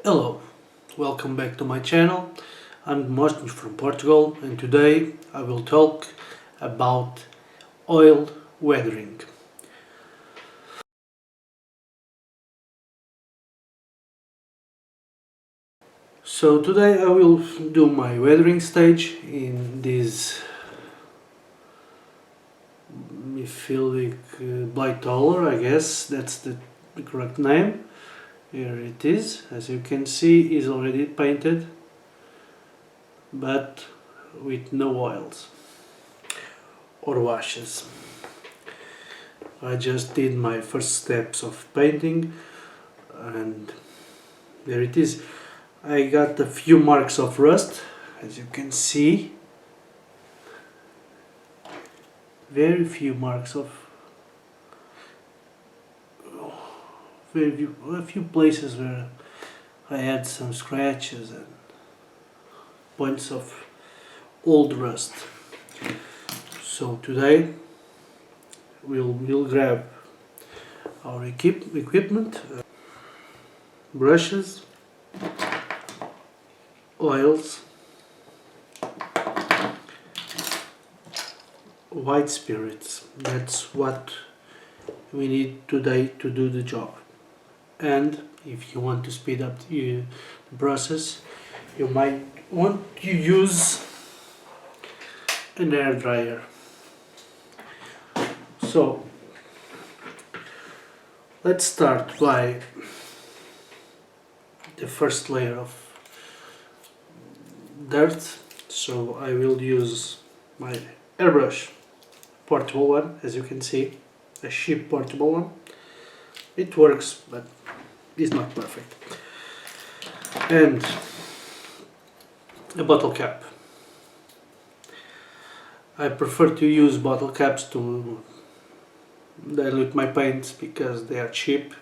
Hello, welcome back to my channel. I'm Martin from Portugal and today I will talk about oil weathering. So today I will do my weathering stage in this Myphitic Blight-hauler, I guess that's the correct name. Here it is, as you can see, is already painted, but with no oils or washes. I just did my first steps of painting and there it is. I got a few marks of rust, as you can see. Very few marks of a few places where I had some scratches and points of old rust. So today we'll grab our equipment, brushes, oils, white spirits. That's what we need today to do the job. And if you want to speed up the process, you might want to use an air dryer. So let's start by the first layer of dirt. So I will use my airbrush, portable one, as you can see, a cheap portable one. It works, but it's not perfect. And a bottle cap. I prefer to use bottle caps to dilute my paints because they are cheap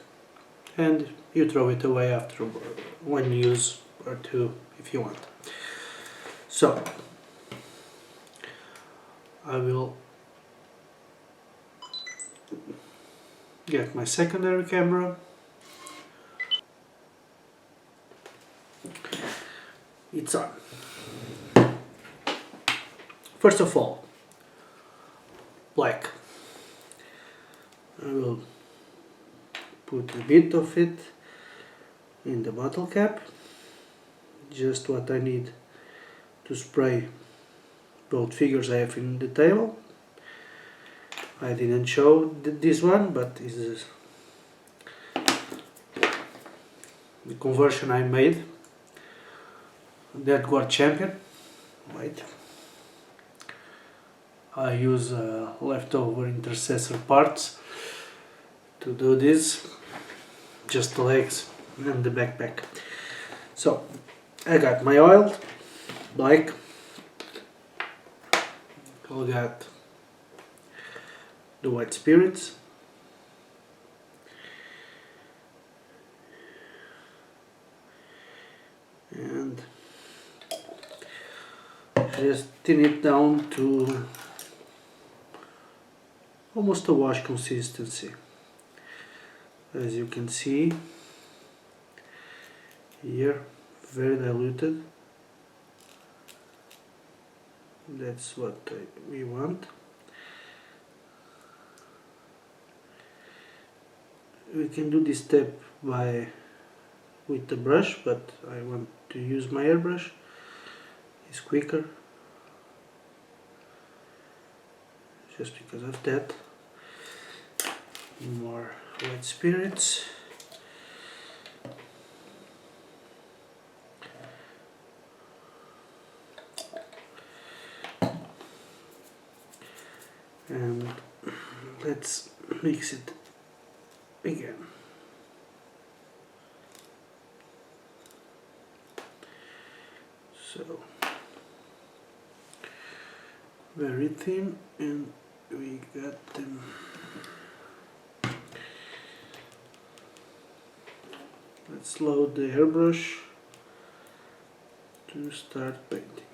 and you throw it away after one use or two if you want. So I will get my secondary camera. It's on. First of all, black. I will put a bit of it in the bottle cap, just what I need to spray both figures I have in the table. I didn't show this one, but this is the conversion I made. That Guard Champion, right? I use leftover intercessor parts to do this, just the legs and the backpack. So I got my oil, black. I got the white spirits, and just thin it down to almost a wash consistency. As you can see here, very diluted. That's what we want. We can do this step with the brush, but I want to use my airbrush. It's quicker, just because of that. More white spirits. And let's mix it again. So very thin, and we got them. Let's load the airbrush to start painting.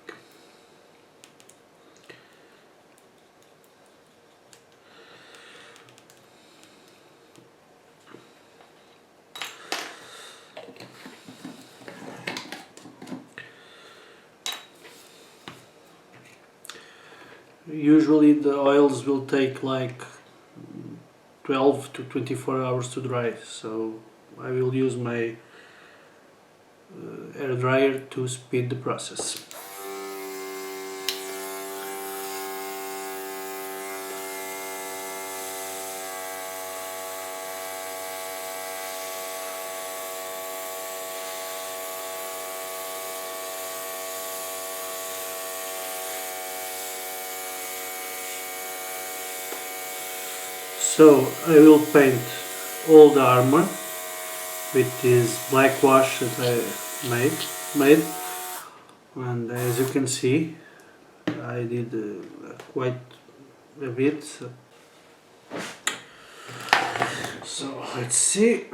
Usually the oils will take like 12 to 24 hours to dry, so I will use my air dryer to speed the process. So I will paint all the armor with this black wash that I made, and as you can see, I did quite a bit. So let's see.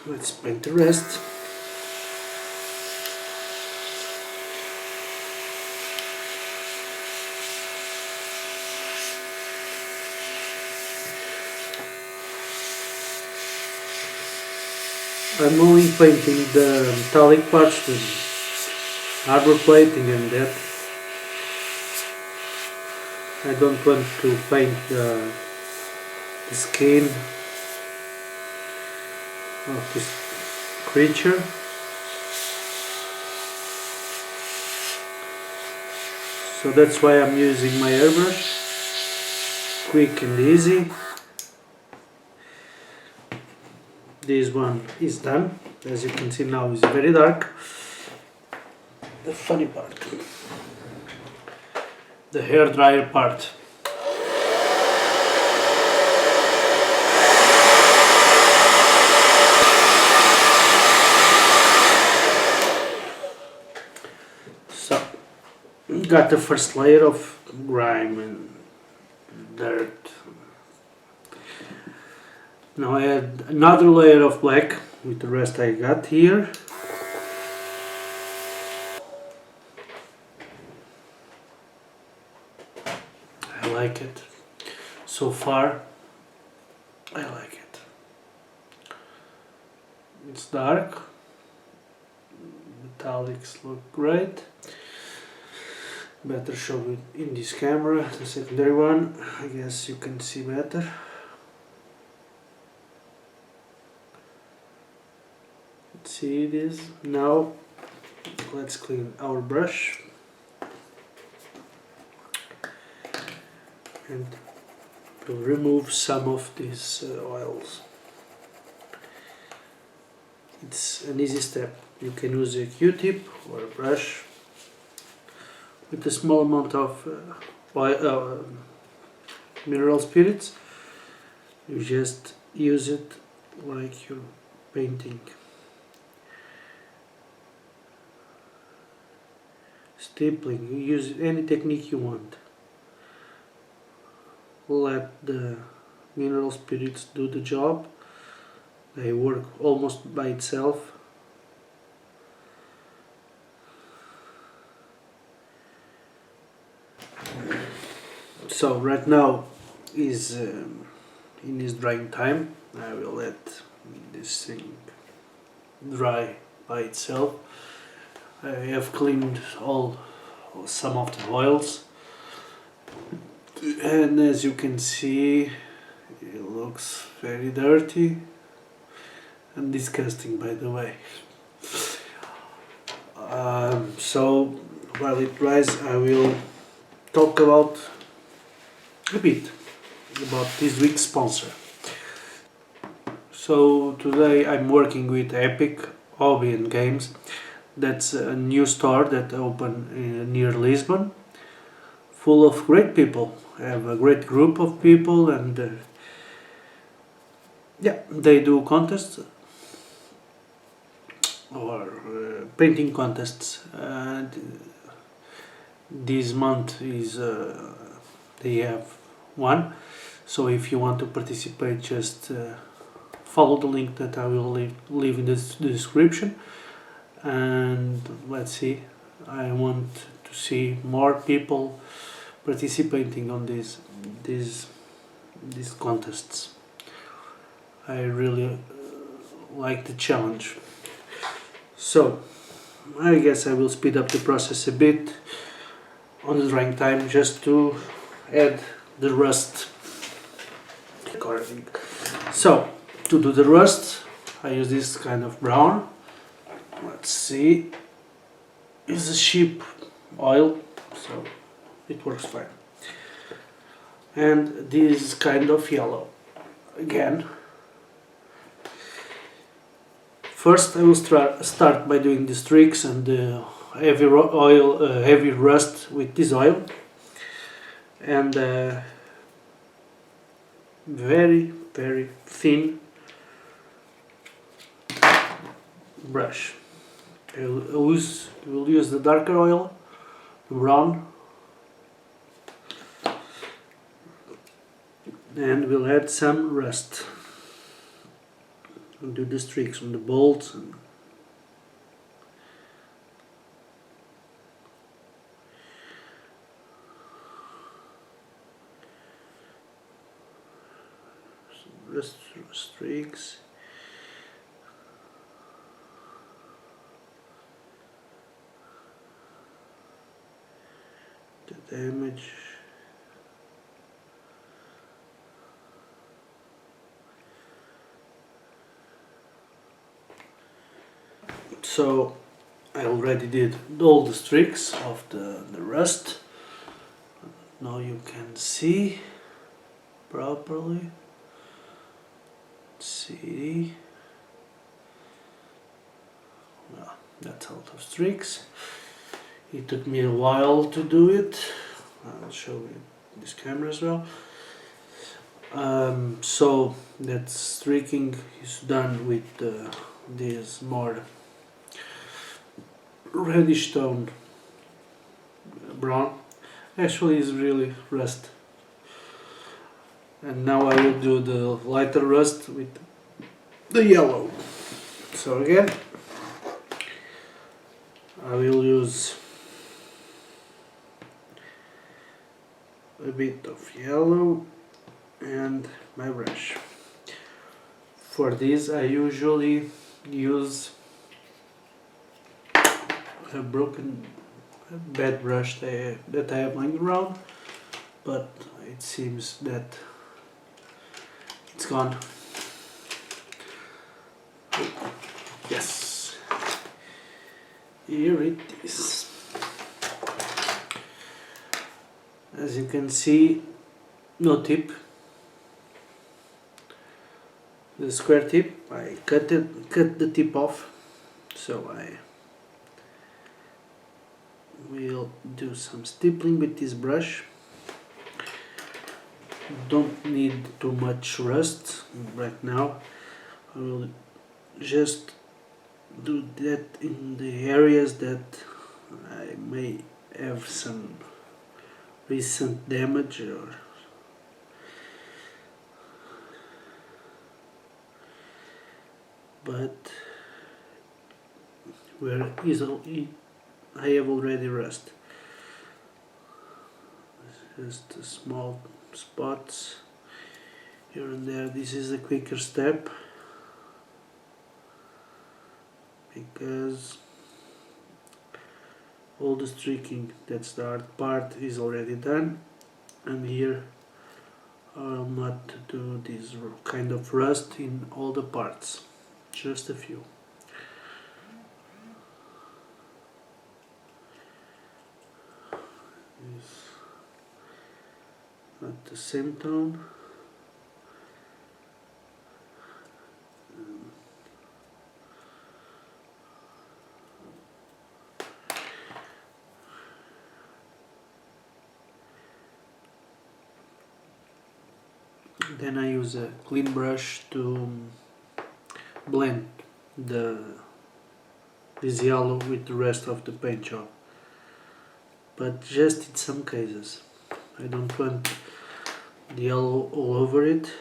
Let's paint the rest. I'm only painting the metallic parts, the armor plating and that. I don't want to paint the skin of this creature. So that's why I'm using my airbrush, quick and easy. This one is done. As you can see now, it's very dark. The funny part, the hair dryer part. So, got the first layer of grime and dirt. Now I add another layer of black with the rest I got here. I like it. So far, I like it. It's dark. Metallics look great. Better show it in this camera, the secondary one. I guess you can see better. See this? Now let's clean our brush and we'll remove some of these oils. It's an easy step. You can use a Q-tip or a brush with a small amount of mineral spirits. You just use it like you're painting. Stippling, you use any technique you want. Let the mineral spirits do the job. They work almost by itself. So right now is in its drying time. I will let this thing dry by itself. I have cleaned some of the oils, and as you can see, it looks very dirty and disgusting, by the way. So while it dries, I will talk about a bit about this week's sponsor. So today I'm working with Epic Hobby and Games. That's a new store that opened near Lisbon, full of great people. I have a great group of people, and yeah, they do contests or painting contests. And this month is they have one. So if you want to participate, just follow the link that I will leave in the description. And let's see, I want to see more people participating on these contests. I really like the challenge. So I guess I will speed up the process a bit on the drying time just to add the rust according. So to do the rust I use this kind of brown. Let's see, it's a sheep oil, so it works fine. And this kind of yellow again. First I will start by doing the streaks and the heavy oil, heavy rust with this oil, and very thin brush. We'll use the darker oil, brown, and we'll add some rust and do the streaks on the bolts. And some rust streaks. The damage. So I already did all the streaks of the rust. Now you can see properly. Let's see. Well, that's a lot of streaks. It took me a while to do it. I'll show you this camera as well. So that streaking is done with this more reddish tone brown. Actually is really rust. And now I will do the lighter rust with the yellow. So again I will use a bit of yellow and my brush. For this I usually use a bad brush that I have lying around, but it seems that it's gone. Yes, here it is. As you can see, no tip. The square tip, I cut the tip off, so I will do some stippling with this brush. Don't need too much rust right now. I will just do that in the areas that I may have some recent damage or but where I have already rust. Just small spots here and there. This is a quicker step because all the streaking, that's the hard part, is already done, and here I'll not do this kind of rust in all the parts, just a few. It's not the same tone. Then I use a clean brush to blend this yellow with the rest of the paint job, but just in some cases. I don't want the yellow all over it.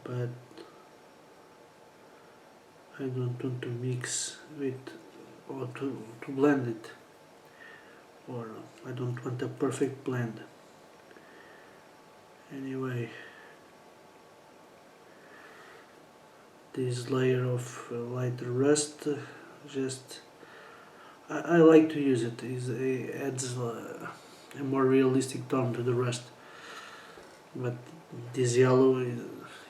But I don't want to mix with or to blend it, or I don't want a perfect blend. Anyway, this layer of lighter rust just I like to use it. It adds a more realistic tone to the rest. But this yellow,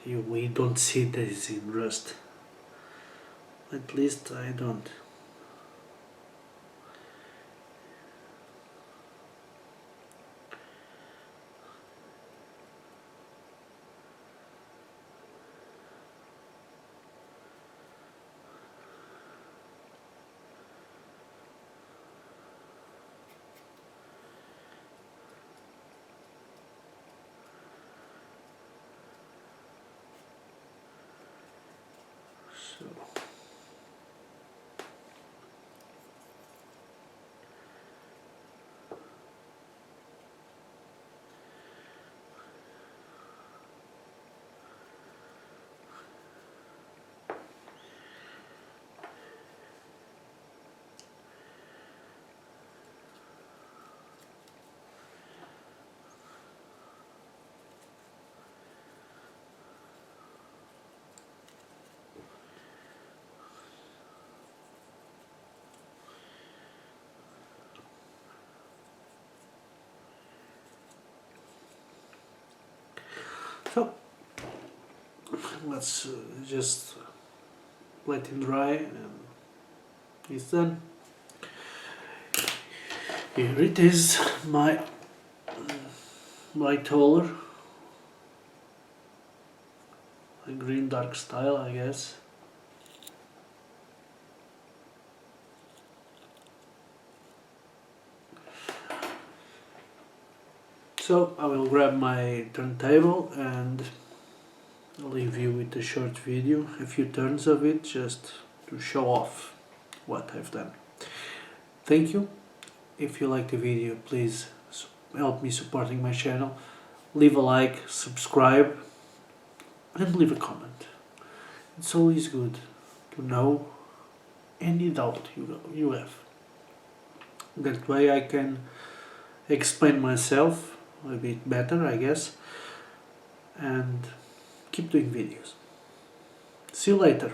we don't see this in Rust. At least I don't. So. So let's just let it dry and it's done. Here it is, my Blight-hauler, a green dark style, I guess. So I will grab my turntable and leave you with a short video, a few turns of it, just to show off what I've done. Thank you. If you like the video, please help me supporting my channel. Leave a like, subscribe, and leave a comment. It's always good to know any doubt you have. That way I can explain myself a bit better, I guess, and keep doing videos. See you later.